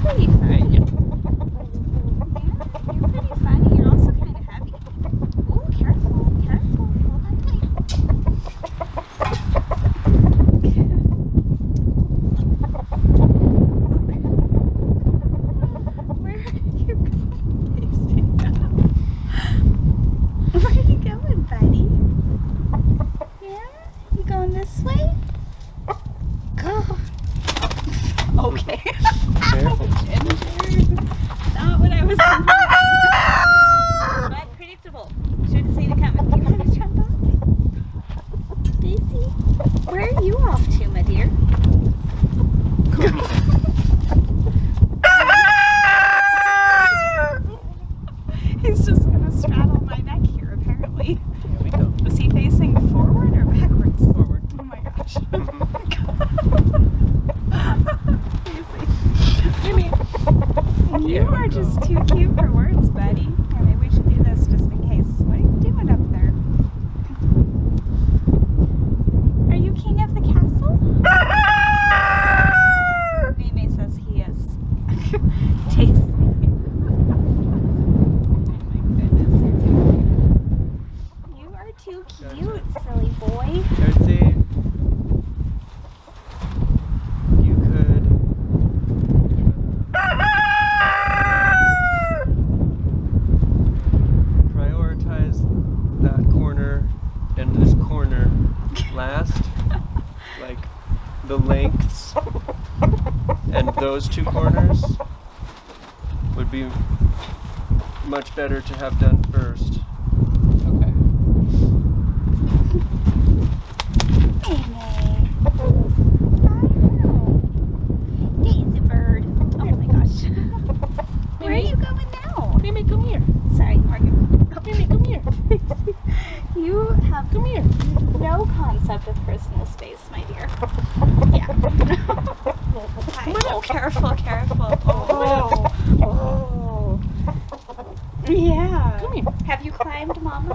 pretty funny. Yeah, you're pretty funny. You're also kind of heavy. Ooh, careful, careful. Hold on tight. Where are you going? Where are you going, buddy? Yeah? You going this way? Go. Okay. Careful. Not what I was thinking. But predictable. Should have seen it coming. You want to jump off? Daisy, where are you off to, my dear? He's just going to straddle my neck here, apparently. Here we go. Is he facing forward or backwards? Forward. Oh my gosh. You are just too cute for words, buddy. Yeah, maybe we should do this just in case. What are you doing up there? Are you king of the castle? Mimi says he is. Tasty. You are too cute, silly boy. Tootsie. You could prioritize that corner and this corner last. Like the lengths and those two corners would be much better to have done first. Okay. Daisy bird. Oh my gosh. Where are you going now? Mimi, come here. Sorry, Morgan. Mimi, come here. You have Come here. no concept of personal space, my dear. Yeah. Hi. Oh, careful, careful. Oh. Oh. Yeah. Come here. Have you climbed Mama?